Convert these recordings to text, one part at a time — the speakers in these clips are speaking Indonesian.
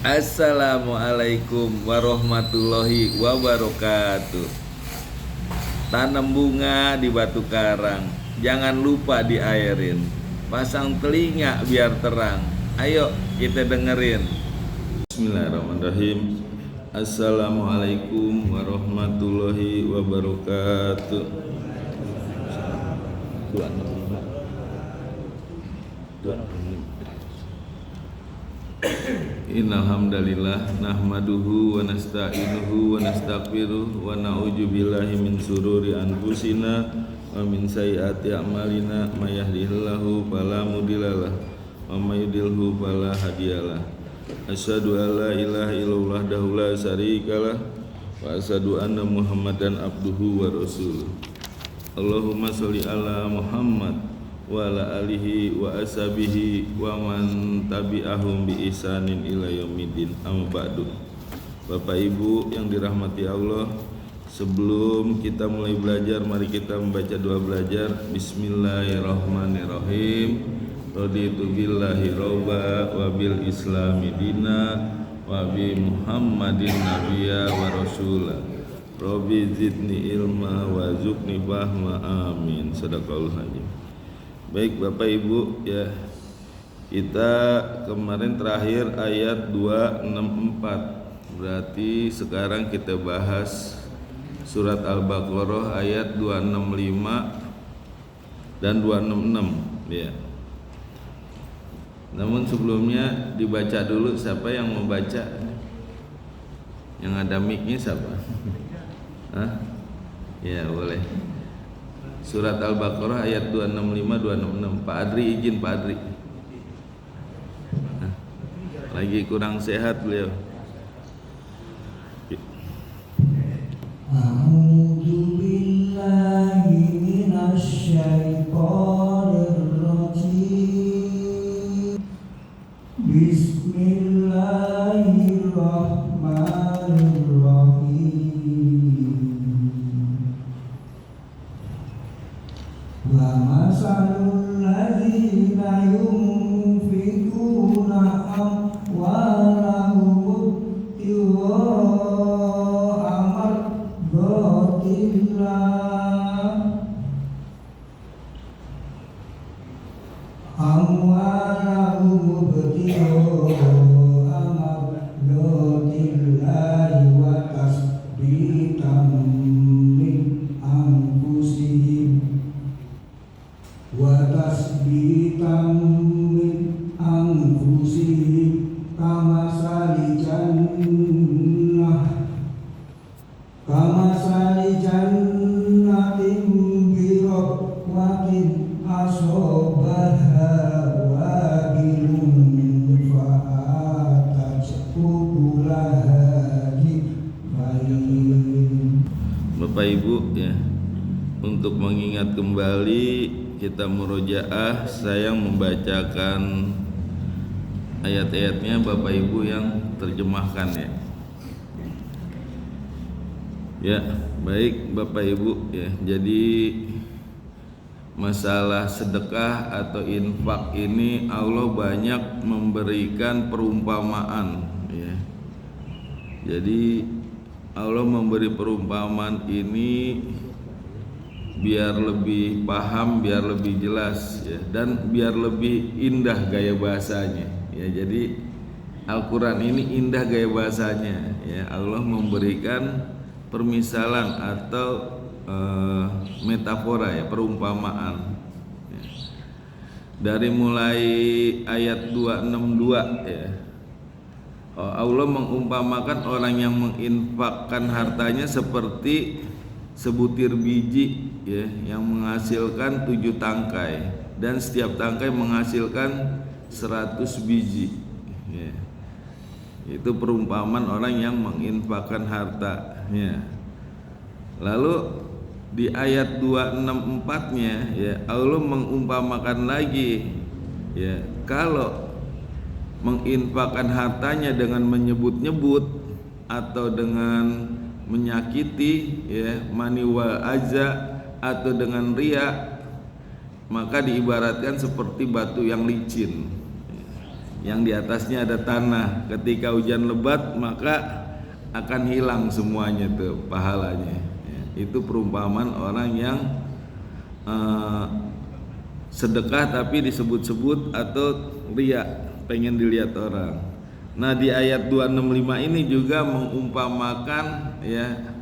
Assalamualaikum warahmatullahi wabarakatuh. Tanam bunga di batu karang, jangan lupa diairin. Pasang telinga biar terang. Ayo kita dengerin. Bismillahirrahmanirrahim. Assalamualaikum warahmatullahi wabarakatuh. Innal hamdalillah nahmaduhu wa nasta'inuhu wa nastaghfiruh wa na'udzu billahi min sururi anfusina wa min sayyiati a'malina may yahdihillahu fala mudhillalah wa may yudhlilhu fala hadiyalah. Asyhadu an la ilaha illallah wahdahu la syarikalah wa asyhadu anna Muhammadan abduhu wa rasuluh. Allahumma sholli ala Muhammad wa ala alihi wa ashabihi wa man tabi'ahum bi ihsanin ila yaumiddin. Amma ba'du. Bapak Ibu yang dirahmati Allah, sebelum kita mulai belajar, mari kita membaca doa belajar. Bismillahirrahmanirrahim. Raditu billahi robba wa bil islami dina wa bi Muhammadin nabiyya wa rasula. Rabbi zidni ilma wa zukni fahma, amin. Sadaqallahul azim. Baik Bapak Ibu ya, kita kemarin terakhir ayat 264. Berarti sekarang kita bahas surat Al-Baqarah ayat 265 dan 266 ya. Namun sebelumnya dibaca dulu, siapa yang mau baca? Yang ada mic-nya siapa? Hah? Ya boleh. Surat Al-Baqarah ayat 265 266. Pak Adri izin, Pak Adri. Lagi kurang sehat beliau. A'udzu billahi minasy syaithanir rajim. Bismillahirrahmanirrahim. Wa masalul ladzina yunfikuna amwalahum ibtigha'a mardhatillah wa tasbitan min anfusihim kamasali jannatin birahwatin asobaha wabilun fa'ataj ukulaha dibayin. Bapak Ibu ya, untuk mengingat kembali kita murojaah, saya membacakan ayat-ayatnya, Bapak Ibu yang terjemahkan ya. Ya, baik Bapak Ibu ya. Jadi masalah sedekah atau infak ini Allah banyak memberikan perumpamaan ya. Jadi Allah memberi perumpamaan ini biar lebih paham, biar lebih jelas ya, dan biar lebih indah gaya bahasanya ya. Jadi Al-Quran ini indah gaya bahasanya ya. Allah memberikan permisalan atau metafora ya, perumpamaan ya. Dari mulai ayat 262 ya, Allah mengumpamakan orang yang menginfakkan hartanya seperti sebutir biji ya, yang menghasilkan 7 tangkai dan setiap tangkai menghasilkan 100 biji ya. Itu perumpamaan orang yang menginfakkan hartanya. Lalu di ayat 264-nya ya, Allah mengumpamakan lagi ya, kalau menginfakkan hartanya dengan menyebut-nyebut atau dengan menyakiti ya, mani wal aza, atau dengan riya, maka diibaratkan seperti batu yang licin. yang di atasnya ada tanah. Ketika hujan lebat maka akan hilang semuanya tuh pahalanya. Itu perumpamaan orang yang sedekah tapi disebut-sebut atau riya, pengen dilihat orang. Nah di ayat 265 ini juga mengumpamakan ya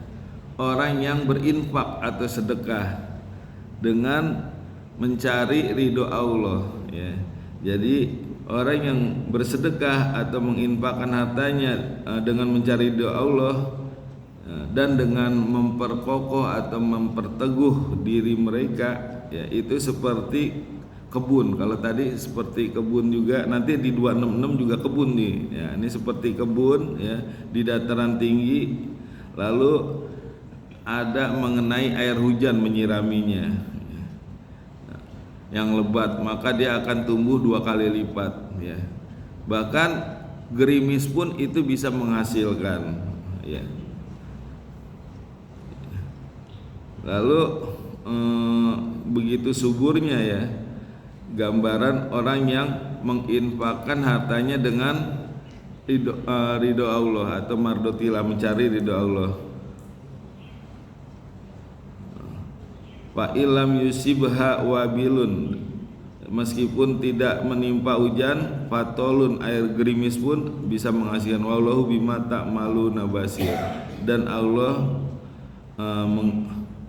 orang yang berinfak atau sedekah dengan mencari ridho Allah ya. Jadi orang yang bersedekah atau menginfakkan hartanya dengan mencari ridho Allah dan dengan memperkokoh atau memperteguh diri mereka ya, itu seperti kebun. Kalau tadi seperti kebun juga, nanti di 266 juga kebun nih ya. Ini seperti kebun ya di dataran tinggi, lalu ada mengenai air hujan menyiraminya yang lebat, maka dia akan tumbuh 2 kali lipat ya. Bahkan gerimis pun itu bisa menghasilkan ya. Lalu begitu suburnya ya gambaran orang yang menginfakkan hartanya dengan ridho Allah atau mardotila, mencari ridho Allah. Fa ilam yusibha wabilun, meskipun tidak menimpa hujan, fatolun, air gerimis pun bisa menghasilkan. Wallahu bima ta'maluna basir, dan Allah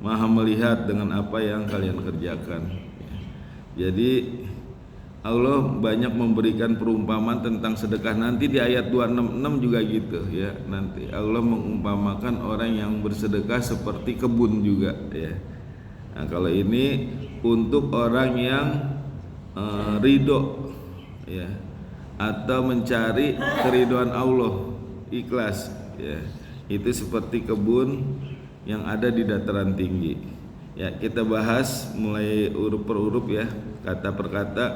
Maha melihat dengan apa yang kalian kerjakan. Jadi Allah banyak memberikan perumpamaan tentang sedekah. Nanti di ayat 266 juga gitu ya. Nanti Allah mengumpamakan orang yang bersedekah seperti kebun juga ya. Nah, kalau ini untuk orang yang ridho ya, atau mencari keridhaan Allah, ikhlas ya. Itu seperti kebun yang ada di dataran tinggi. Ya, kita bahas mulai huruf per huruf ya, kata per kata.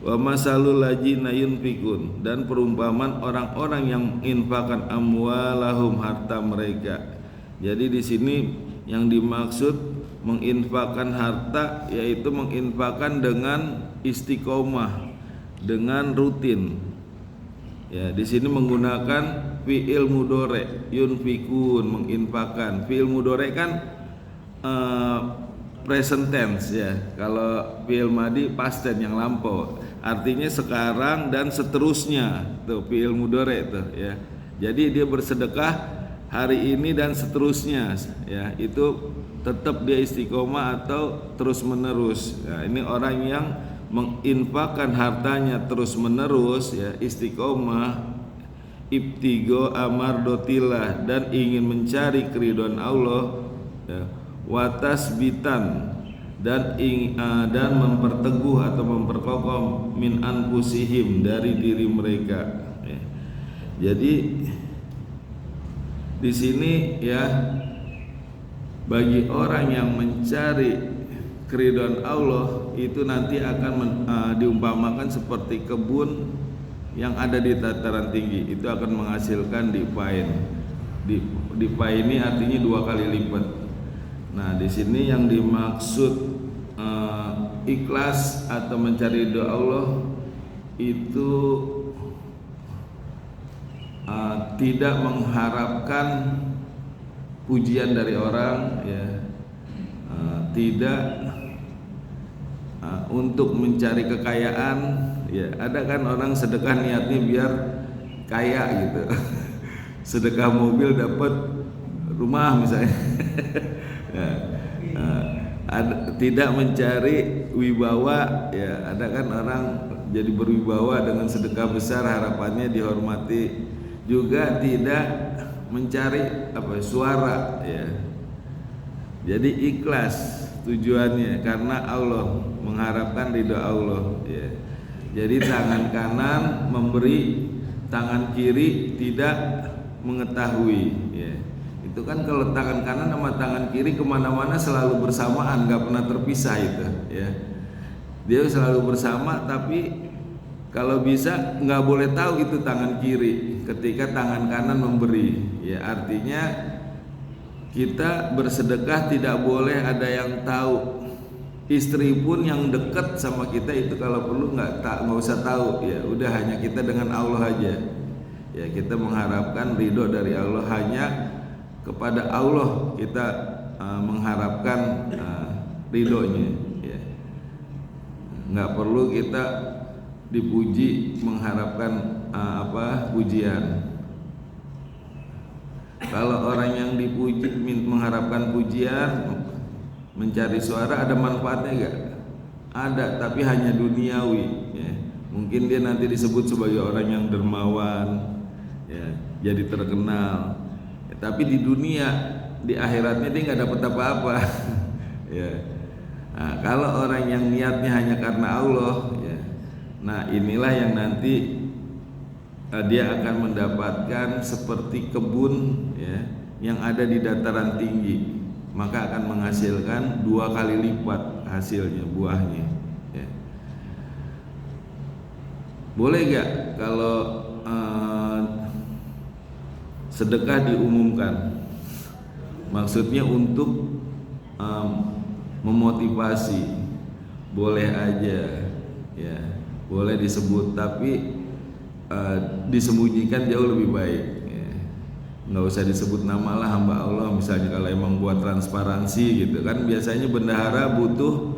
Wa masalul ladzina yunfikun, dan perumpamaan orang-orang yang infakkan amwalahum, harta mereka. Jadi di sini yang dimaksud menginfakkan harta yaitu menginfakkan dengan istiqomah, dengan rutin. Ya, di sini menggunakan fi'il mudhari, yunfikun, menginfakkan. Fi'il mudhari kan present tense ya. Kalau fi'il madi past tense yang lampau. Artinya sekarang dan seterusnya. Tuh fi'il mudhari tuh ya. Jadi dia bersedekah hari ini dan seterusnya ya. Itu tetap dia istiqomah atau terus menerus. Ya, ini orang yang menginfakkan hartanya terus menerus ya, istiqomah, ibtigo amardotillah, dan ingin mencari keridhaan Allah ya, watasbitan, dan memperteguh atau memperkokoh min anfusihim, dari diri mereka ya. Jadi di sini ya, bagi orang yang mencari keridhaan Allah itu nanti akan diumpamakan seperti kebun yang ada di dataran tinggi. Itu akan menghasilkan dipain. Dipain ini artinya 2 kali lipat. Nah, di sini yang dimaksud ikhlas atau mencari ridha Allah itu tidak mengharapkan pujian dari orang ya, tidak untuk mencari kekayaan ya. Ada kan orang sedekah niatnya biar kaya gitu. Sedekah mobil dapat rumah misalnya. Ya, tidak mencari wibawa ya. Ada kan orang jadi berwibawa dengan sedekah besar, harapannya dihormati. Juga tidak mencari suara ya. Jadi ikhlas tujuannya karena Allah, mengharapkan ridha Allah ya. Jadi tangan kanan memberi, tangan kiri tidak mengetahui ya. Itu kan kalau tangan kanan sama tangan kiri kemana-mana selalu bersamaan, nggak pernah terpisah itu ya. Dia selalu bersama, tapi kalau bisa nggak boleh tahu itu tangan kiri ketika tangan kanan memberi ya. Artinya kita bersedekah tidak boleh ada yang tahu istri pun yang dekat sama kita itu kalau perlu nggak usah tahu ya, udah hanya kita dengan Allah aja ya, kita mengharapkan ridho dari Allah, hanya kepada Allah kita mengharapkan ridhonya ya, nggak perlu kita dipuji mengharapkan pujian. Kalau orang yang dipuji mengharapkan pujian, mencari suara, ada manfaatnya enggak? Ada, tapi hanya duniawi ya. Mungkin dia nanti disebut sebagai orang yang dermawan ya, jadi terkenal ya, tapi di dunia, di akhiratnya dia nggak dapat apa-apa ya. Nah, kalau orang yang niatnya hanya karena Allah ya, nah inilah yang nanti dia akan mendapatkan seperti kebun ya, yang ada di dataran tinggi, maka akan menghasilkan 2 kali lipat hasilnya, buahnya ya. Boleh gak kalau sedekah diumumkan? Maksudnya untuk memotivasi, boleh aja ya, boleh disebut, tapi disembunyikan jauh lebih baik ya. Nggak usah disebut nama lah, hamba Allah misalnya, kalau emang buat transparansi gitu kan. Biasanya bendahara butuh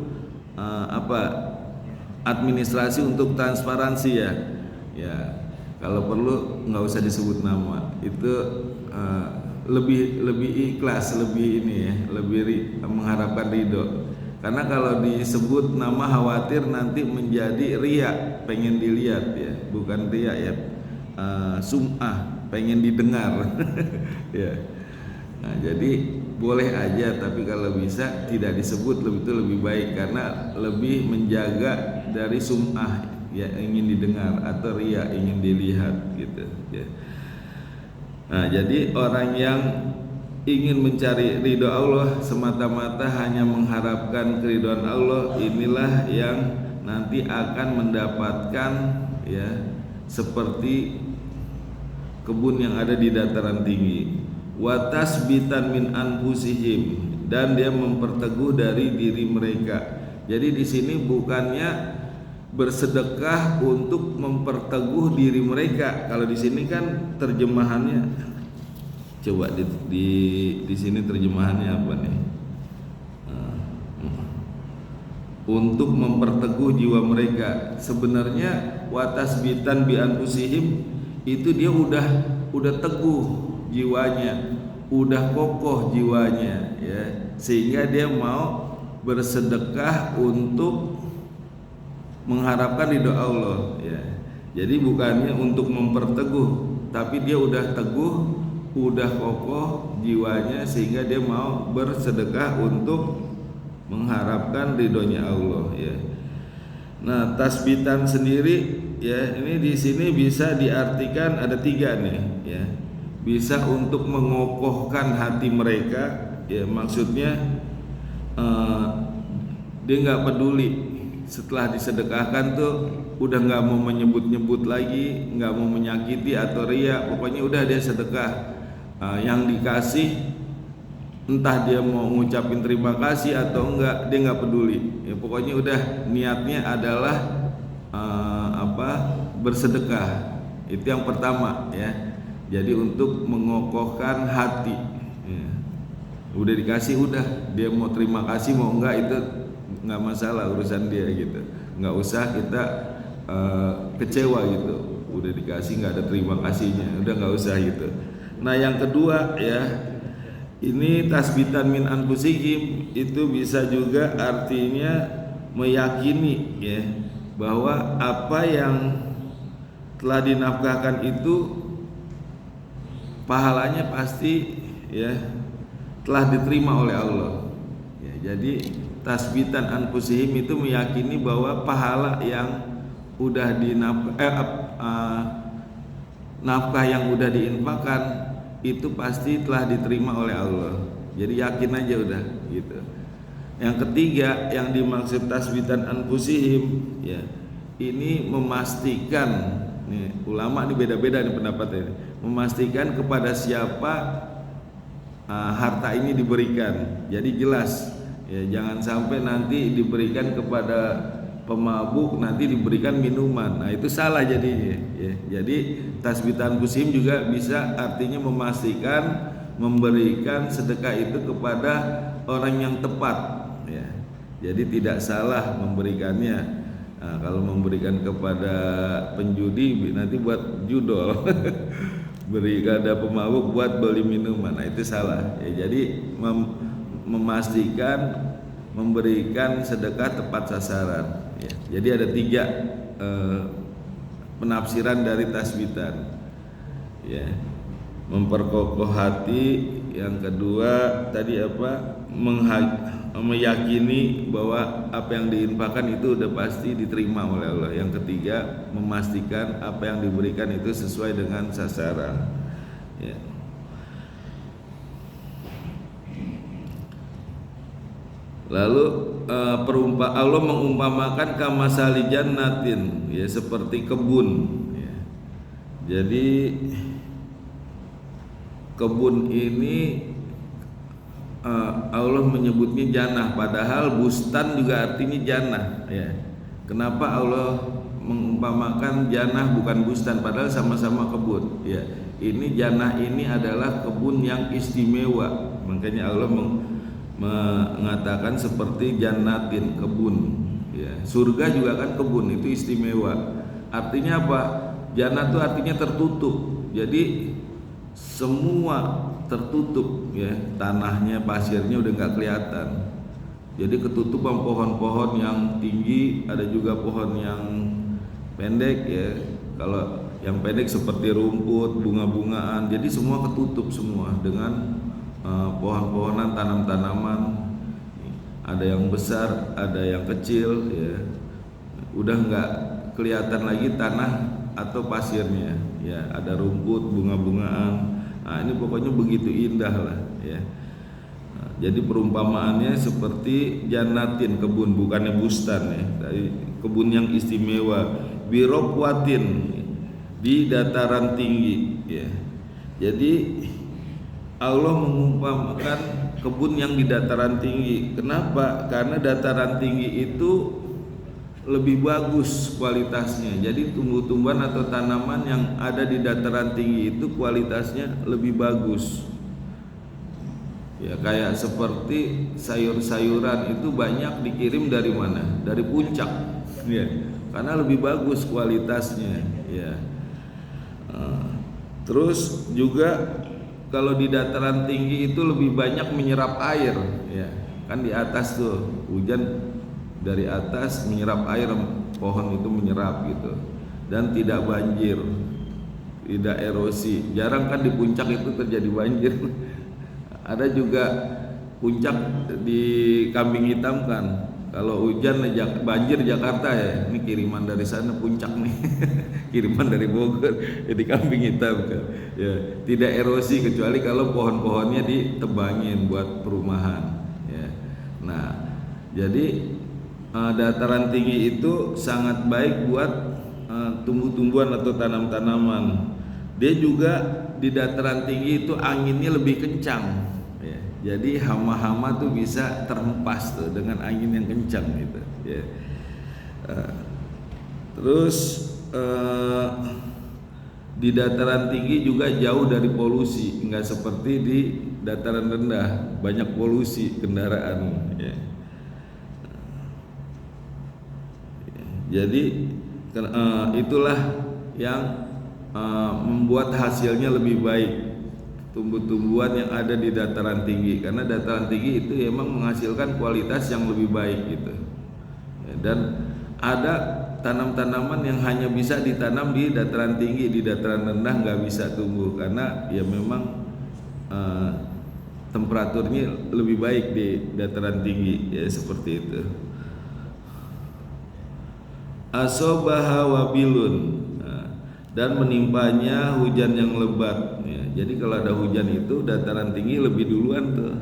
administrasi untuk transparansi ya. Ya kalau perlu nggak usah disebut nama, itu lebih ikhlas, lebih ini ya, lebih mengharapkan ridho. Karena kalau disebut nama khawatir nanti menjadi riya, pengen dilihat ya, bukan riya ya, sum'ah, pengen didengar ya. Nah, jadi boleh aja, tapi kalau bisa tidak disebut lebih baik, karena lebih menjaga dari sum'ah ya, ingin didengar, atau riya, ingin dilihat gitu ya. Nah, jadi orang yang ingin mencari ridho Allah semata-mata hanya mengharapkan keridhaan Allah, inilah yang nanti akan mendapatkan ya seperti kebun yang ada di dataran tinggi. Wa tasbitan min anfusihim, dan dia memperteguh dari diri mereka. Jadi di sini bukannya bersedekah untuk memperteguh diri mereka. Kalau di sini kan terjemahannya, coba di sini terjemahannya apa nih? Untuk memperteguh jiwa mereka. Sebenarnya watasbitan bi anfusihim itu dia udah teguh jiwanya, udah kokoh jiwanya ya, sehingga dia mau bersedekah untuk mengharapkan ridho Allah ya. Jadi bukannya untuk memperteguh, tapi dia udah teguh, udah kokoh jiwanya, sehingga dia mau bersedekah untuk mengharapkan ridhonya Allah ya. Nah, tasbitan sendiri ya, ini di sini bisa diartikan ada 3 nih ya. Bisa untuk mengokohkan hati mereka ya, maksudnya dia nggak peduli setelah disedekahkan tuh, udah nggak mau menyebut-nyebut lagi, nggak mau menyakiti atau riya, pokoknya udah dia sedekah. Yang dikasih entah dia mau ngucapin terima kasih atau enggak, dia nggak peduli ya, pokoknya udah niatnya adalah bersedekah. Itu yang pertama ya. Jadi untuk mengokohkan hati ya. Udah dikasih, udah dia mau terima kasih mau enggak itu nggak masalah, urusan dia gitu, nggak usah kita kecewa gitu. Udah dikasih nggak ada terima kasihnya, udah nggak usah gitu. Nah yang kedua ya, ini tasbitan min anfusihim itu bisa juga artinya meyakini ya, bahwa apa yang telah dinafkahkan itu pahalanya pasti ya telah diterima oleh Allah ya. Jadi tasbitan anfusihim itu meyakini bahwa pahala yang udah nafkah yang udah diinfakkan itu pasti telah diterima oleh Allah. Jadi yakin aja udah gitu. Yang ketiga yang dimaksud tasbitan anfusihim ya, ini memastikan nih, ulama ini beda-beda nih pendapatnya ini. Memastikan kepada siapa harta ini diberikan. Jadi jelas Ya, jangan sampai nanti diberikan kepada pemabuk, nanti diberikan minuman. Nah, itu salah jadinya. Ya, jadi tasbitan kusim juga bisa artinya memastikan memberikan sedekah itu kepada orang yang tepat. Ya, jadi tidak salah memberikannya. Nah, kalau memberikan kepada penjudi nanti buat judol. Beri kepada pemabuk buat beli minuman. Nah, itu salah. Ya, jadi memastikan memberikan sedekah tepat sasaran. Ya, jadi ada 3 penafsiran dari tasbitan. Ya, memperkokoh hati. Yang kedua tadi apa? Meyakini bahwa apa yang diinfakkan itu udah pasti diterima oleh Allah. Yang ketiga, memastikan apa yang diberikan itu sesuai dengan sasaran. Ya. Lalu Allah mengumpamakan kamasali jannatin, ya, seperti kebun. Ya. Jadi kebun ini Allah menyebutnya jannah, padahal bustan juga artinya jannah. Ya. Kenapa Allah mengumpamakan jannah bukan bustan, padahal sama-sama kebun? Ya. Ini jannah ini adalah kebun yang istimewa, makanya Allah mengatakan seperti jannatin, kebun. Ya. Surga juga kan kebun, itu istimewa. Artinya apa? Jannah itu artinya tertutup. Jadi semua tertutup, ya, tanahnya, pasirnya udah nggak kelihatan. Jadi ketutupan pohon-pohon yang tinggi, ada juga pohon yang pendek, ya. Kalau yang pendek seperti rumput, bunga-bungaan, jadi semua ketutup semua dengan pohon-pohonan, tanam-tanaman. Ada yang besar, ada yang kecil, ya. Udah nggak kelihatan lagi tanah atau pasirnya, ya. Ada rumput, bunga-bungaan. Nah, ini pokoknya begitu indah lah, ya. Nah, jadi perumpamaannya seperti jannatin, kebun, bukannya bustan, ya. Tapi kebun yang istimewa, birokwatin, di dataran tinggi, ya. Jadi Allah mengumpamakan kebun yang di dataran tinggi. Kenapa? Karena dataran tinggi itu lebih bagus kualitasnya. Jadi tumbuh-tumbuhan atau tanaman yang ada di dataran tinggi itu kualitasnya lebih bagus. Ya, kayak seperti sayur-sayuran itu banyak dikirim dari mana? Dari puncak. Ya, karena lebih bagus kualitasnya, ya. Terus juga kalau di dataran tinggi itu lebih banyak menyerap air, ya. Kan di atas tuh hujan dari atas menyerap air, pohon itu menyerap gitu, dan tidak banjir, tidak erosi. Jarang kan di puncak itu terjadi banjir. Ada juga puncak di Kambing Hitam kan, kalau hujan banjir Jakarta, ya. Ini kiriman dari sana puncak nih. Kiriman dari Bogor, di Kambing Hitam kan, ya. Tidak erosi kecuali kalau pohon-pohonnya ditebangin buat perumahan, ya. Nah, jadi dataran tinggi itu sangat baik buat tumbuh-tumbuhan atau tanam-tanaman. Dia juga di dataran tinggi itu anginnya lebih kencang, ya. Jadi hama-hama tuh bisa terhempas tuh dengan angin yang kencang gitu, ya. Terus di dataran tinggi juga jauh dari polusi, nggak seperti di dataran rendah, banyak polusi kendaraan, ya. Jadi itulah yang membuat hasilnya lebih baik, tumbuh-tumbuhan yang ada di dataran tinggi, karena dataran tinggi itu emang menghasilkan kualitas yang lebih baik gitu, ya. Dan ada tanam-tanaman yang hanya bisa ditanam di dataran tinggi, di dataran rendah nggak bisa tumbuh karena ya memang temperaturnya lebih baik di dataran tinggi, ya, seperti itu. Asobaha wabilun, dan menimpanya hujan yang lebat, ya. Jadi kalau ada hujan itu dataran tinggi lebih duluan tuh.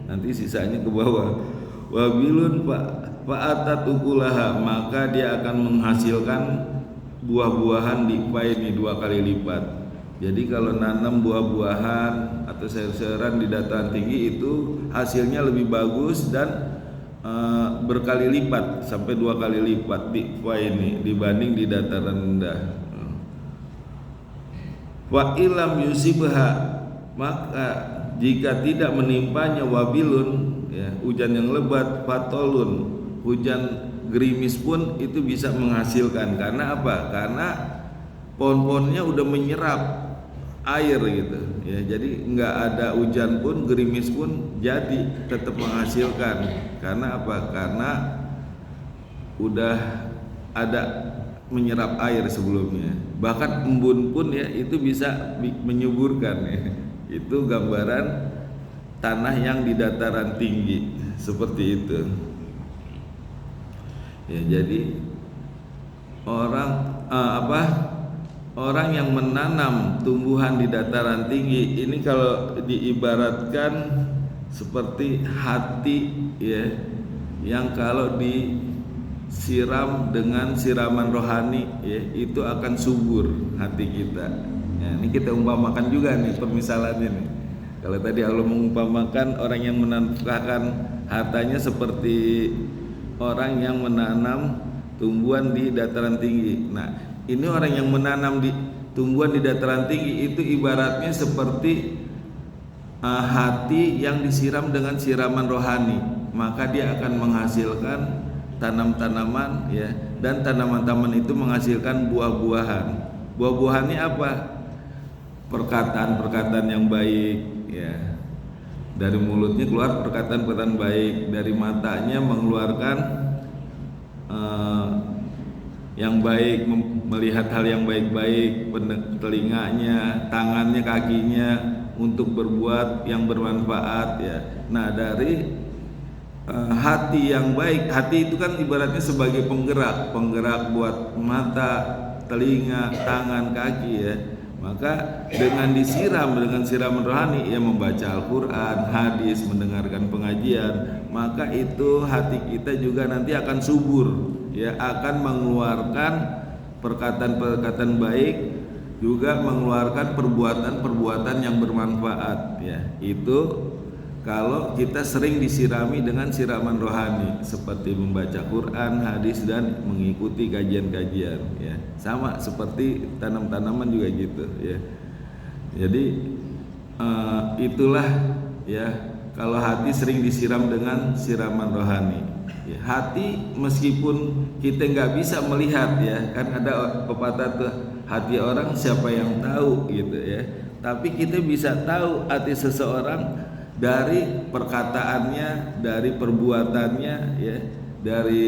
Nanti sisanya ke bawah. Wabilun fa'atat ukulaha, maka dia akan menghasilkan buah-buahan ini 2 kali lipat. Jadi kalau nanam buah-buahan atau sayur-sayuran di dataran tinggi itu hasilnya lebih bagus dan berkali lipat sampai 2 kali lipat di ini dibanding di dataran rendah. Wa ilam yusibha, maka jika tidak menimpanya wabilun, ya, hujan yang lebat, fatolun, hujan gerimis pun itu bisa menghasilkan. Karena apa? Karena pohon-pohonnya udah menyerap air gitu ya, jadi nggak ada hujan pun, gerimis pun jadi tetap menghasilkan. Karena apa? Karena udah ada menyerap air sebelumnya. Bahkan embun pun ya itu bisa menyuburkan ya. Itu gambaran tanah yang di dataran tinggi seperti itu ya. Jadi orang yang menanam tumbuhan di dataran tinggi ini kalau diibaratkan seperti hati ya, yang kalau disiram dengan siraman rohani ya, itu akan subur hati kita ya. Ini kita umpamakan juga nih permisalannya nih. Kalau tadi Allah mengumpamakan orang yang menafkahkan hartanya seperti orang yang menanam tumbuhan di dataran tinggi. Nah, ini orang yang menanam di tumbuhan di dataran tinggi itu ibaratnya seperti hati yang disiram dengan siraman rohani, maka dia akan menghasilkan tanam-tanaman ya, dan tanaman-tanaman itu menghasilkan buah-buahan. Buah-buahannya apa? Perkataan-perkataan yang baik ya. Dari mulutnya keluar perkataan-perkataan baik, dari matanya mengeluarkan yang baik, melihat hal yang baik-baik, telinganya, tangannya, kakinya untuk berbuat yang bermanfaat ya. Nah, dari hati yang baik, hati itu kan ibaratnya sebagai penggerak buat mata, telinga, tangan, kaki ya. Maka dengan disiram dengan siraman rohani ya, membaca Al-Quran, hadis, mendengarkan pengajian, maka itu hati kita juga nanti akan subur ya, akan mengeluarkan perkataan-perkataan baik, juga mengeluarkan perbuatan-perbuatan yang bermanfaat ya. Itu kalau kita sering disirami dengan siraman rohani seperti membaca Quran, hadis, dan mengikuti kajian-kajian ya. Sama seperti tanam-tanaman juga gitu ya. Jadi itulah ya, kalau hati sering disiram dengan siraman rohani ya. Hati meskipun kita nggak bisa melihat ya, kan ada pepatah tuh, hati orang siapa yang tahu gitu ya. Tapi kita bisa tahu hati seseorang dari perkataannya, dari perbuatannya ya, dari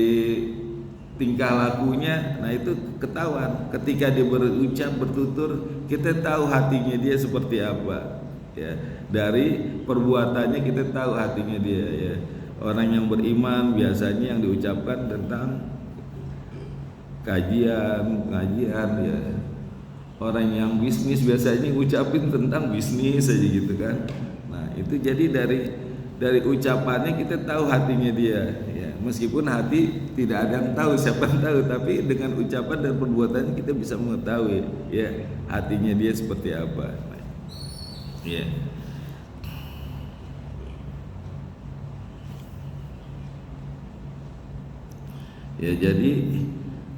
tingkah lakunya. Nah, itu ketahuan ketika dia berucap, bertutur, kita tahu hatinya dia seperti apa ya. Dari perbuatannya kita tahu hatinya dia ya. Orang yang beriman biasanya yang diucapkan tentang pengajian ya. Orang yang bisnis biasanya ngucapin tentang bisnis aja gitu kan. Nah, itu jadi dari ucapannya kita tahu hatinya dia ya. Meskipun hati tidak ada yang tahu, siapa yang tahu, tapi dengan ucapan dan perbuatannya kita bisa mengetahui ya hatinya dia seperti apa ya. Ya, jadi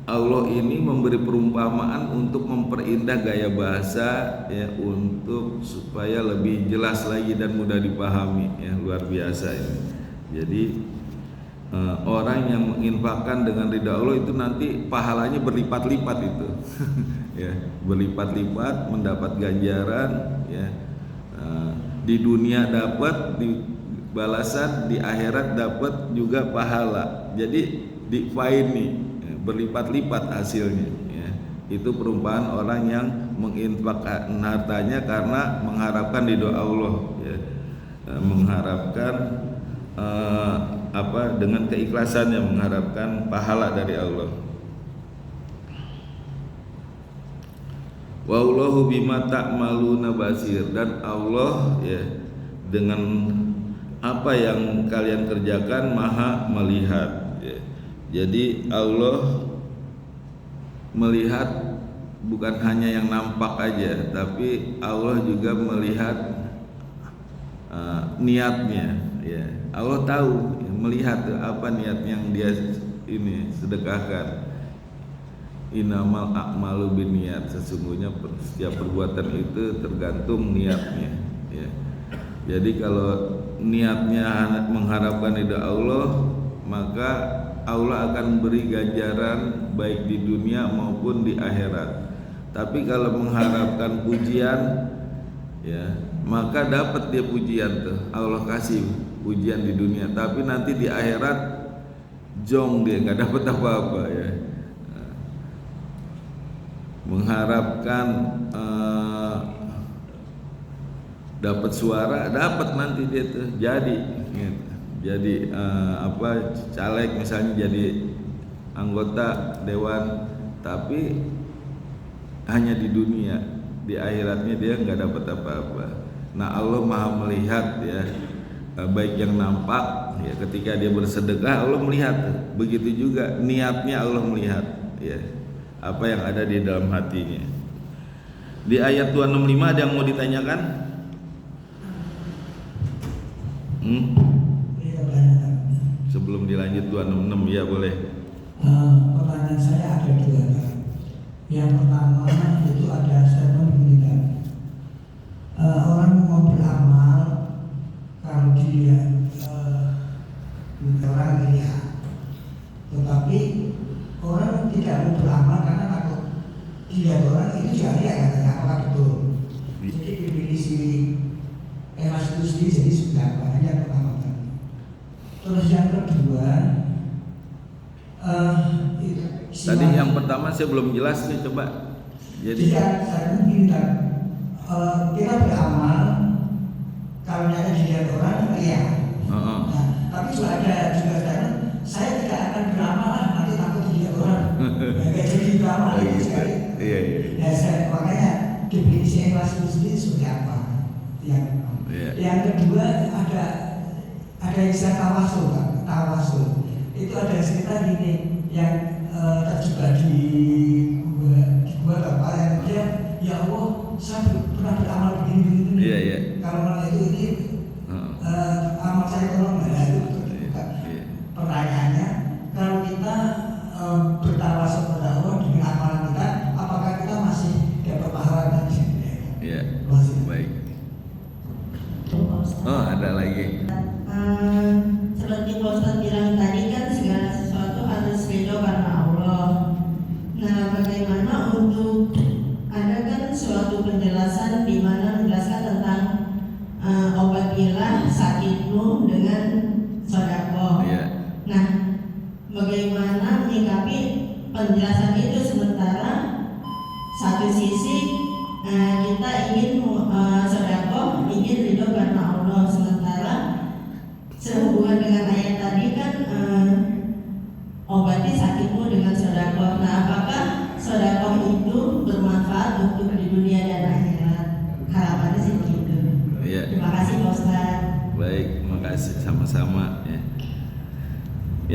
Allah ini memberi perumpamaan untuk memperindah gaya bahasa ya, untuk supaya lebih jelas lagi dan mudah dipahami ya. Luar biasa ini. Jadi orang yang menginfakkan dengan ridha Allah itu nanti pahalanya berlipat-lipat itu ya, berlipat-lipat, mendapat ganjaran ya. Di dunia dapat di balasan, di akhirat dapat juga pahala. Jadi di ini berlipat-lipat hasilnya ya. Itu perumpamaan orang yang menginfakkan hartanya karena mengharapkan ridho Allah ya. Mengharapkan dengan keikhlasannya, mengharapkan pahala dari Allah. Wallahu bima ta'maluna basir, dan Allah ya dengan apa yang kalian kerjakan maha melihat ya. Jadi Allah melihat bukan hanya yang nampak aja, tapi Allah juga melihat niatnya ya. Allah tahu melihat tuh apa niat yang dia ini sedekahkan. Innamal a'malu binniyat, sesungguhnya setiap perbuatan itu tergantung niatnya ya. Jadi kalau niatnya mengharapkan ridha Allah, maka Allah akan beri ganjaran baik di dunia maupun di akhirat. Tapi kalau mengharapkan pujian ya, maka dapat dia pujian tuh. Allah kasih pujian di dunia, tapi nanti di akhirat jong dia, nggak dapat apa-apa ya. Mengharapkan dapat suara, dapat nanti dia tuh jadi gitu. Jadi caleg misalnya, jadi anggota dewan, tapi hanya di dunia, di akhiratnya dia nggak dapat apa-apa. Nah Allah maha melihat ya, baik yang nampak ya, ketika dia bersedekah Allah melihat, begitu juga niatnya Allah melihat ya, apa yang ada di dalam hatinya. Di ayat 265 ada yang mau ditanyakan? Sebelum dilanjut 266 ya boleh. Pertanyaan saya ada dua. Yang pertama itu ada statement begini, orang mau beramal kalau dia orang lihat, tetapi orang tidak mau beramal karena takut dilihat orang, itu juga lihat katanya, apakah betul? Jadi definisi ikhlas itu sendiri jadi sudah apa? Yang pertama. Terus yang kedua, tadi yang pertama saya belum jelas nih, coba. Jadi saya mungkin kita beramal kalau nyata dilihat orang, iya. Nah, tapi juga ada saya tidak akan beramal nanti takut dilihat orang. Kayak jadi beramal itu sekali. Iya. Nah, makanya definisi ikhlas itu sendiri seperti apa? Yang kedua ada istilah tawasul. Itu ada cerita gini yang terjebak di gua apa yang dia, ya Allah saya pernah beramal begini. Iya. Kalau itu ini amal saya tolong nggak itu. Pertanyaannya, kalau kita bertawasul kepada Allah dengan amalan kita, apakah kita masih dapat pahala dan Iya. Baik. Oh ada lagi. Seperti Pak Ustadz bilang tadi kan segala sesuatu harus ridho karena Allah. Nah, bagaimana untuk ada kan suatu penjelasan di mana menjelaskan tentang obatilah sakitmu dengan sedekah. Yeah. Nah, bagaimana menyikapi penjelasan itu, sementara satu sisi kita ingin sedekah, ingin ridho karena Allah, sementara sehubungan dengan ayat tadi kan obati sakitmu dengan sedekah. Nah, apakah sedekah itu bermanfaat untuk di dunia dan akhirat? Harapannya sih begitu. Iya. Terima kasih Pak Ustaz. Baik, terima kasih sama-sama ya.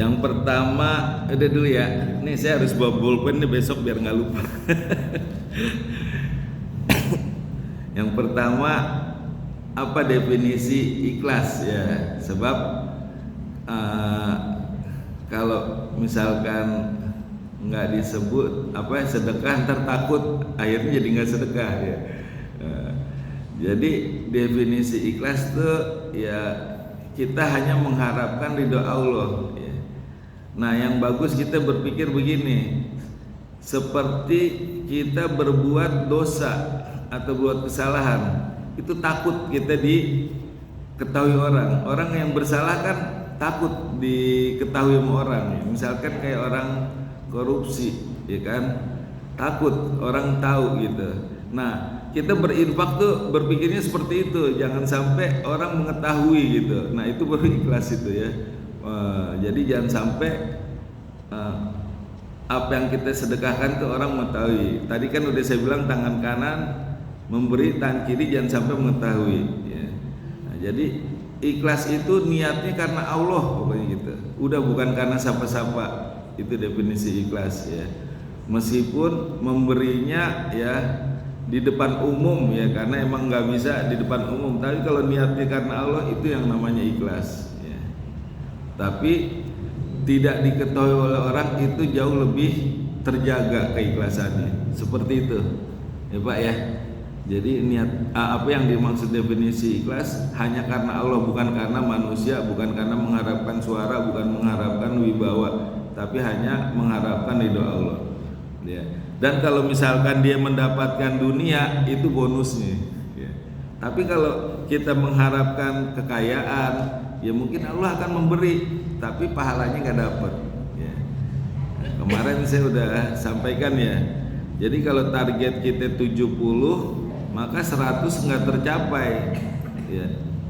Yang pertama, udah dulu ya. Nih saya harus bawa bolpen nih besok biar nggak lupa. Yang pertama, apa definisi ikhlas ya? Sebab kalau misalkan nggak disebut sedekah, ntar takut akhirnya jadi nggak sedekah ya. Jadi definisi ikhlas tuh ya kita hanya mengharapkan ridho Allah ya. Nah yang bagus kita berpikir begini, seperti kita berbuat dosa atau buat kesalahan, itu takut kita diketahui orang. Orang yang bersalah kan takut diketahui sama orang ya. Misalkan kayak orang korupsi ya kan, takut orang tahu gitu. Nah kita berinfak tuh berpikirnya seperti itu, jangan sampai orang mengetahui gitu. Nah itu baru ikhlas itu ya. Jadi jangan sampai apa yang kita sedekahkan tuh orang mengetahui. Tadi kan udah saya bilang tangan kanan memberi, tangan kiri jangan sampai mengetahui ya. Nah, jadi ikhlas itu niatnya karena Allah pokoknya gitu. Udah bukan karena siapa-siapa. Itu definisi ikhlas ya. Meskipun memberinya ya di depan umum ya, karena emang nggak bisa di depan umum. Tapi kalau niatnya karena Allah, itu yang namanya ikhlas ya. tapi tidak diketahui oleh orang itu jauh lebih terjaga keikhlasannya. Seperti itu ya Pak ya. Jadi niat apa yang dimaksud definisi ikhlas hanya karena Allah, bukan karena manusia, bukan karena mengharapkan suara, bukan mengharapkan wibawa, tapi hanya mengharapkan ridho Allah ya. Dan kalau misalkan dia mendapatkan dunia itu bonusnya ya. Tapi kalau kita mengharapkan kekayaan ya mungkin Allah akan memberi tapi pahalanya nggak dapat ya. Nah, kemarin saya udah sampaikan ya. Jadi kalau target kita 70 maka 100 nggak tercapai ya.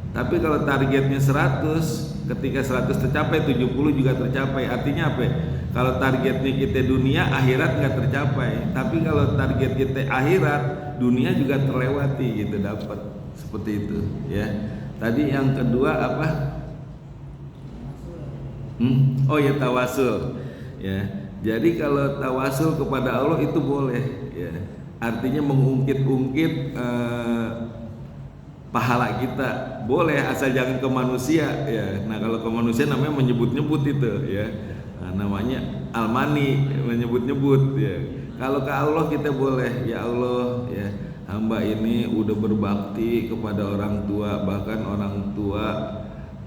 Tapi kalau targetnya 100, ketika 100 tercapai 70 juga tercapai. Artinya apa? Kalau targetnya kita dunia, akhirat nggak tercapai. Tapi kalau target kita akhirat, dunia juga terlewati gitu, dapat. Seperti itu ya. Tadi yang kedua apa? Oh ya, tawasul ya. Jadi kalau tawasul kepada Allah itu boleh ya. Artinya mengungkit-ungkit pahala kita boleh, asal jangan ke manusia ya. Nah kalau ke manusia namanya menyebut-nyebut itu ya. Nah, namanya almani, menyebut-nyebut ya. Kalau ke Allah kita boleh, ya Allah ya, hamba ini udah berbakti kepada orang tua, bahkan orang tua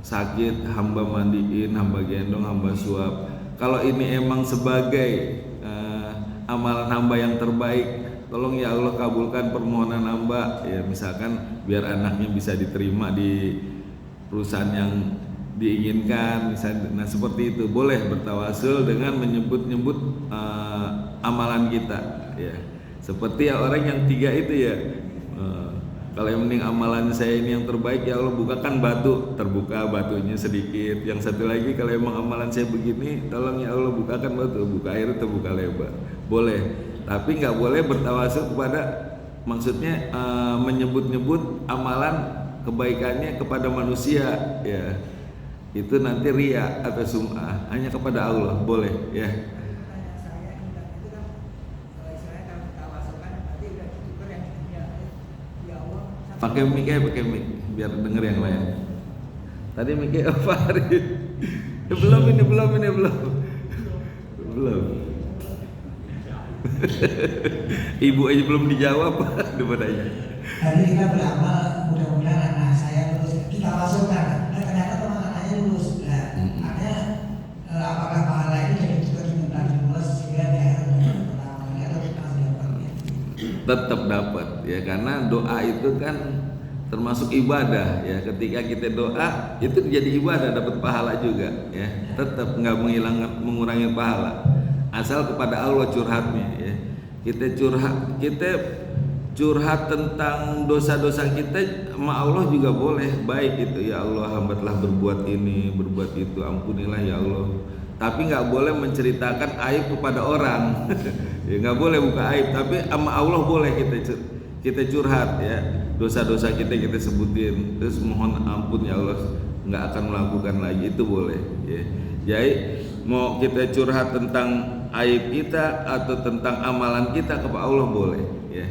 sakit hamba mandiin, hamba gendong, hamba suap. Kalau ini emang sebagai amalan hamba yang terbaik, tolong ya Allah kabulkan permohonan hamba ya, misalkan biar anaknya bisa diterima di perusahaan yang diinginkan misalnya. Nah seperti itu boleh bertawasul dengan menyebut-nyebut amalan kita ya. Seperti ya orang yang tiga itu ya, kalau yang mending amalan saya ini yang terbaik ya Allah bukakan batu, terbuka batunya sedikit. Yang satu lagi kalau emang amalan saya begini, tolong ya Allah bukakan batu, buka air terbuka lebar. Boleh. Tapi nggak boleh bertawasul kepada, maksudnya menyebut-nyebut amalan kebaikannya kepada manusia ya. Itu nanti riya atau sum'ah, hanya kepada Allah boleh ya. Pakai mic ya, pakai mic biar denger yang lain. Tadi mic apa hari? Belum. Ibu aja belum dijawab daripadanya. Hari kita beramal mudah-mudahan anak saya lulus, kita masukkan. Nah, ternyata teman anaknya lulus. Nah, artinya apakah pahala itu jadi juga diminta lulus sehingga di akhir mendapat atau kita dapat? Tetap dapat ya, karena doa itu kan termasuk ibadah ya. Ketika kita doa itu jadi ibadah, dapat pahala juga ya. Tetap nggak mengurangi pahala. Asal kepada Allah curhatnya ya. Kita curhat tentang dosa-dosa kita sama Allah juga boleh, baik itu ya Allah hamba telah berbuat ini, berbuat itu, ampunilah ya Allah. Tapi nggak boleh menceritakan aib kepada orang. Ya nggak boleh buka aib, tapi sama Allah boleh kita curhat ya. Dosa-dosa kita sebutin, terus mohon ampun ya Allah, nggak akan melakukan lagi, itu boleh ya. Jadi mau kita curhat tentang aib kita atau tentang amalan kita kepada Allah boleh ya,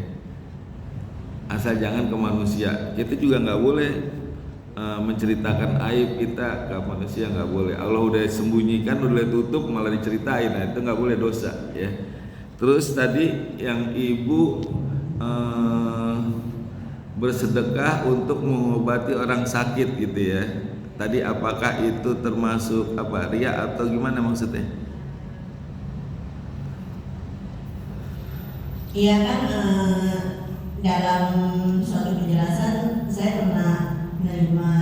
asal jangan ke manusia. Kita juga nggak boleh menceritakan aib kita ke manusia, nggak boleh. Allah udah sembunyikan, udah tutup, malah diceritain, nah itu nggak boleh, dosa ya. Terus tadi yang ibu bersedekah untuk mengobati orang sakit gitu ya. Tadi apakah itu termasuk apa, riya atau gimana maksudnya? Iya kan, dalam suatu penjelasan saya pernah menerima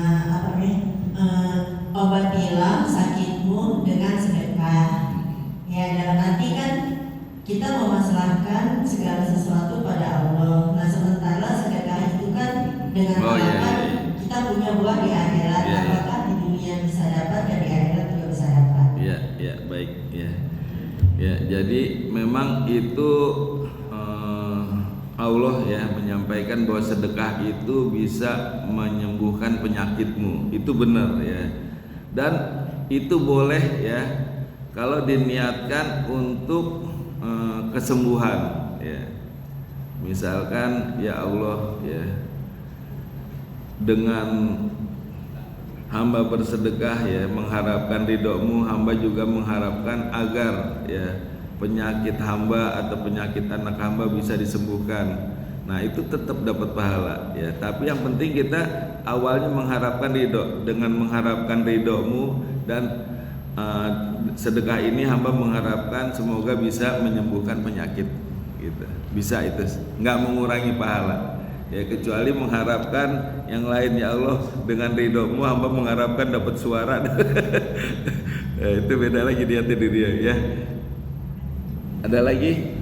obatilah sakitmu dengan sedekah. Ya dalam arti kan kita memasrahkan segala sesuatu pada Allah. Nah sementara sedekah itu kan dengan harapan kita punya buah di akhirat. Apakah di dunia bisa dapat dan di akhirat juga bisa dapat? Ya baik ya. Ya jadi memang itu Allah ya menyampaikan bahwa sedekah itu bisa menyembuhkan penyakitmu, itu benar ya. Dan itu boleh ya kalau diniatkan untuk kesembuhan ya. Misalkan ya Allah ya, dengan hamba bersedekah ya mengharapkan ridhomu, hamba juga mengharapkan agar ya penyakit hamba atau penyakit anak hamba bisa disembuhkan. Nah itu tetap dapat pahala ya. Tapi yang penting kita awalnya mengharapkan ridho. Dengan mengharapkan ridhomu dan sedekah ini hamba mengharapkan semoga bisa menyembuhkan penyakit gitu. Bisa itu, nggak mengurangi pahala ya, kecuali mengharapkan yang lain. Ya Allah, dengan ridhomu hamba mengharapkan dapat suara. Ya, itu beda lagi di hati dia ya. Ada lagi?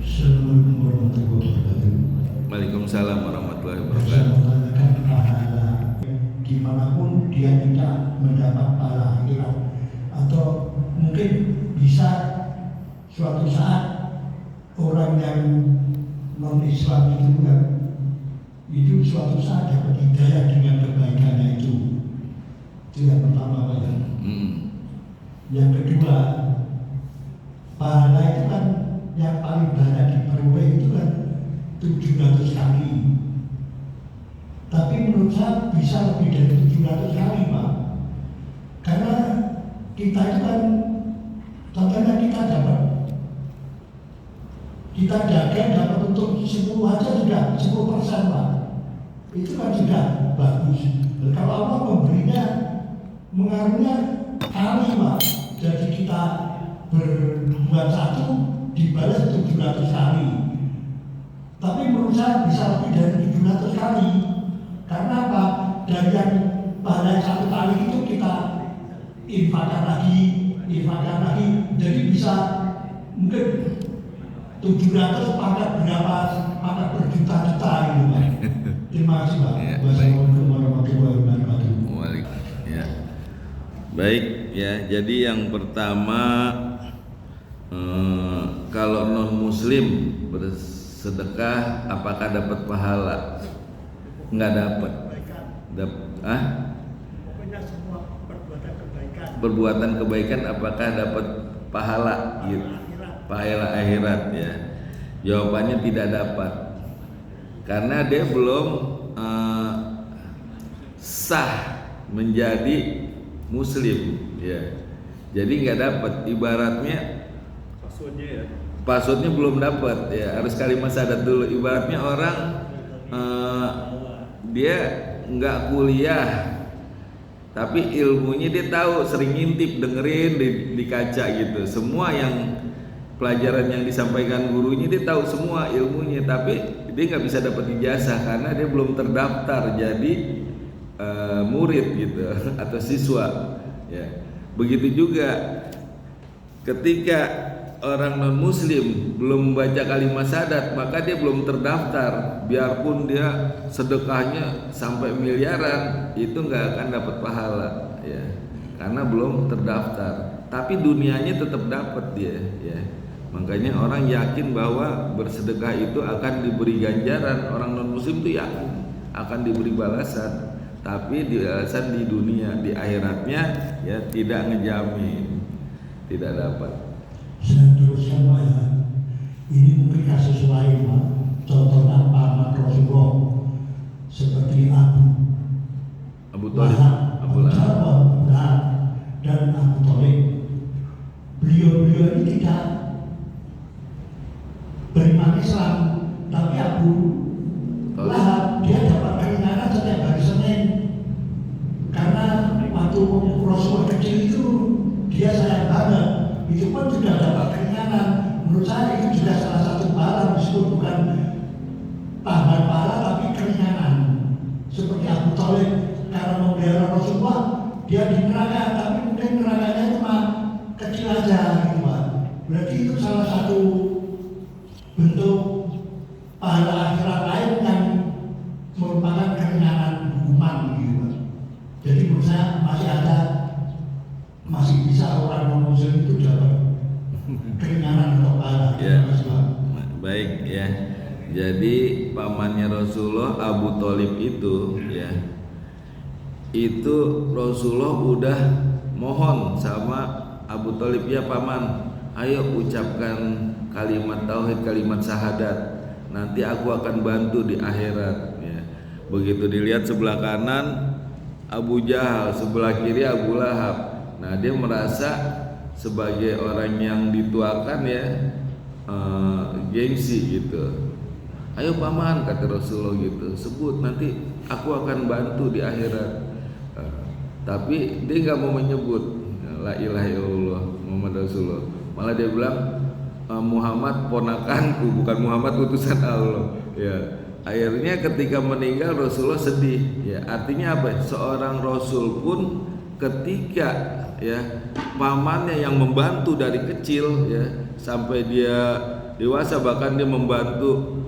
Assalamualaikum warahmatullahi wabarakatuh. Waalaikumsalam warahmatullahi Saya wabarakatuh. menanyakan pahala dimanapun dia tidak mendapat pahala akhirat, atau mungkin bisa suatu saat orang yang non Islam itu kan itu suatu saat dapat hidayah dengan kebaikannya itu yang pertama Pak ya. Yang kedua, pahala itu kan yang paling banyak diperoleh itu kan 700 kali. Tapi menurut saya bisa lebih dari 700 kali Pak. Karena kita itu kan contohnya kita dagang dapat untuk 10 aja sudah 10% Pak. Itu kan sudah bagus. Dan kalau Allah memberinya mengaruhnya kali Pak. Jadi kita berbuat satu dibalas 700 kali. Tapi menurut saya bisa lebih dari 700 kali. Karena apa? Dari yang pahala satu kali itu kita infakkan lagi. Jadi bisa mungkin 700 pangkat berapa, pangkat berjuta-juta gitu Pak. Terima kasih Pak. Wassalamualaikum warahmatullahi wabarakatuh. Ya. Baik ya, jadi yang pertama kalau non muslim bersedekah apakah dapat pahala? Nggak dapat. Pokoknya semua perbuatan kebaikan. Perbuatan kebaikan apakah dapat pahala? Gitu. Pahala akhirat ya. Jawabannya tidak dapat. Karena dia belum sah menjadi muslim ya. Jadi nggak dapat, ibaratnya passwordnya belum dapat ya, harus kalimat syahadat dulu. Ibaratnya orang dia nggak kuliah tapi ilmunya dia tahu, sering ngintip, dengerin di kaca gitu, semua yang pelajaran yang disampaikan gurunya dia tahu semua ilmunya, tapi dia nggak bisa dapat ijazah karena dia belum terdaftar jadi murid gitu atau siswa ya. Begitu juga ketika orang non muslim belum membaca kalimat syahadat maka dia belum terdaftar, biarpun dia sedekahnya sampai miliaran itu nggak akan dapat pahala ya, karena belum terdaftar. Tapi dunianya tetap dapat dia ya. Makanya orang yakin bahwa bersedekah itu akan diberi ganjaran. Orang non muslim itu yakin akan diberi balasan, tapi balasan di dunia, di akhiratnya ya tidak ngejamin, tidak dapat. Saya teruskan Pak ya. Ini mungkin kasus lain Pak. Contohnya paman Rasulullah seperti Abu Lahab dan Abu Thalib. Beliau ini tidak beriman Islam, tapi Abu Lahab dia dapat keringanan setiap hari Senin. Karena waktu Rasulullah kecil itu dia sayang banget. Itu pun juga dapat keringanan. Menurut saya itu juga salah satu pahala, meskipun bukan tambahan pahala tapi keringanan. Seperti Abu Thalib karena membela Rasulullah dia di neraka, tapi mungkin nerakanya cuma kecil aja gitu Pak. Berarti itu salah satu bentuk pahala akhirat lain yang merupakan keringanan hukuman gitu Pak. Jadi menurut saya masih bisa orang non muslim itu dapat keringanan atau pahala. Ya. Baik ya. Jadi pamannya Rasulullah Abu Thalib itu ya, itu Rasulullah udah mohon sama Abu Thalib, ya paman, ayo ucapkan kalimat tauhid, kalimat syahadat, nanti aku akan bantu di akhirat ya. Begitu dilihat sebelah kanan Abu Jahal, sebelah kiri Abu Lahab. Nah, dia merasa sebagai orang yang dituakan ya, gengsi gitu. Ayo paman, kata Rasulullah gitu, sebut nanti aku akan bantu di akhirat. Tapi dia nggak mau menyebut la ilaha illallah Muhammad Rasulullah. Malah dia bilang Muhammad ponakanku, bukan Muhammad utusan Allah. Ya, akhirnya ketika meninggal Rasulullah sedih. Ya, artinya apa? Seorang Rasul pun ketika ya pamannya yang membantu dari kecil ya sampai dia dewasa, bahkan dia membantu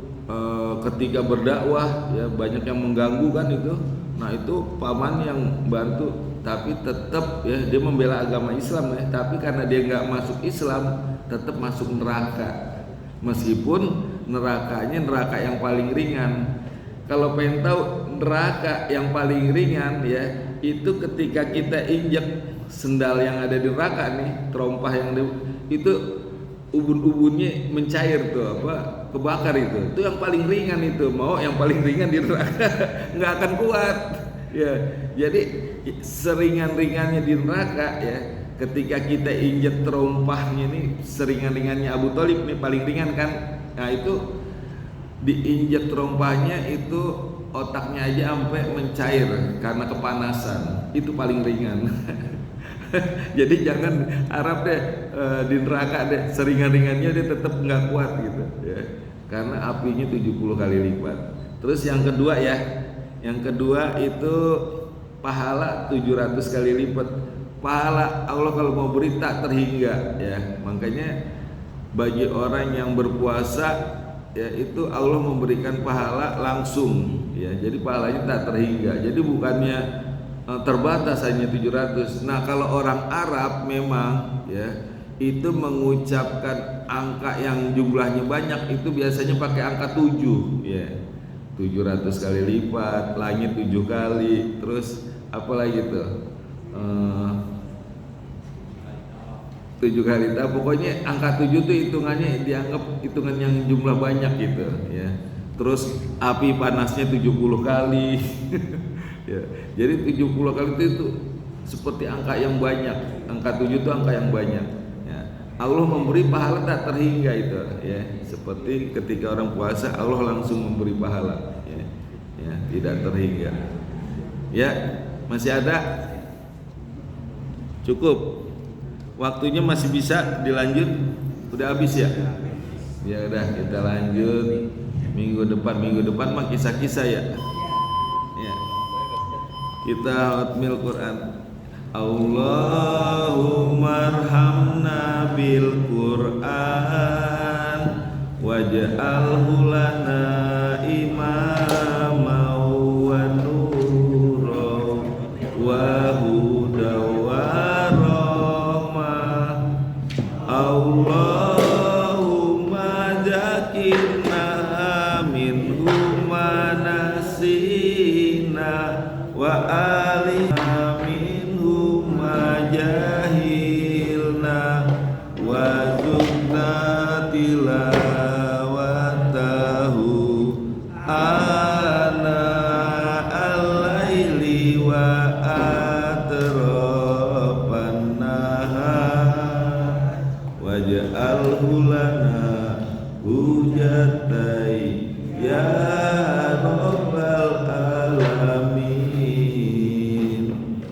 ketika berdakwah ya, banyak yang mengganggu kan itu. Nah, itu paman yang bantu, tapi tetap ya dia membela agama Islam ya, tapi karena dia nggak masuk Islam tetap masuk neraka, meskipun nerakanya neraka yang paling ringan. Kalau pengen tahu neraka yang paling ringan ya, itu ketika kita injak sendal yang ada di neraka nih, terompah yang itu ubun-ubunnya mencair tuh, apa, kebakar itu yang paling ringan. Itu mau yang paling ringan di neraka nggak akan kuat ya. Jadi seringan-ringannya di neraka ya, ketika kita injek terompahnya nih, seringan-ringannya Abu Thalib nih paling ringan kan. Nah, itu diinjek terompahnya itu otaknya aja sampai mencair karena kepanasan, itu paling ringan. Jadi jangan harap deh di neraka deh seringan-ringannya dia tetap nggak kuat gitu ya, karena apinya 70 kali lipat. Terus yang kedua ya, yang kedua itu pahala 700 kali lipat. Pahala Allah kalau mau beri tak terhingga ya. Makanya bagi orang yang berpuasa ya, itu Allah memberikan pahala langsung ya, jadi pahalanya tak terhingga. Jadi bukannya terbatas hanya 700. Nah, kalau orang Arab memang ya itu mengucapkan angka yang jumlahnya banyak itu biasanya pakai angka 7 ya. 700 kali lipat, langit 7 kali, terus apalagi tuh 7 kali. Nah, pokoknya angka 7 tuh hitungannya dianggap hitungan yang jumlah banyak gitu ya. Terus api panasnya 70 kali. Ya, jadi 70 kali itu seperti angka yang banyak. Angka 7 itu angka yang banyak ya. Allah memberi pahala tak terhingga itu ya. Seperti ketika orang puasa Allah langsung memberi pahala ya, ya, tidak terhingga. Ya, masih ada? Cukup? Waktunya masih bisa dilanjut? Udah habis ya? Ya udah, kita lanjut minggu depan mah kisah-kisah ya. Kita hatmil Quran. Allahumma arhamna bil Quran waj'alhu lana imama wa nura wa huda wa rahmah. Allahumma zakirna minhu ma nasina wa alina minhum majahilna wa zubna tilawatahu ana al-laili wa atrafan nahar waj'alhu lana hujatai ya rabbal alamin.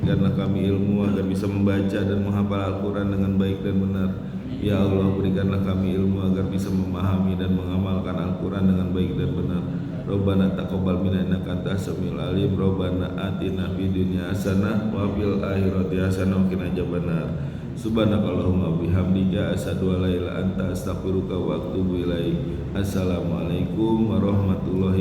Karena kami ilmu agar bisa membaca dan menghafal Al-Quran dengan baik dan benar. Ya Allah, berikanlah kami ilmu agar bisa memahami dan mengamalkan Al-Quran dengan baik dan benar. Rabbana taqabbal minna innaka antas samiul alim. Rabbana atina fid dunya hasanah wa fil akhirati hasanah wa qina adzabannar. Subhanakallahumma bihamdika asyhadu an la ilaha illa anta astaghfiruka wa atubu ilaik. Assalamualaikum warahmatullahi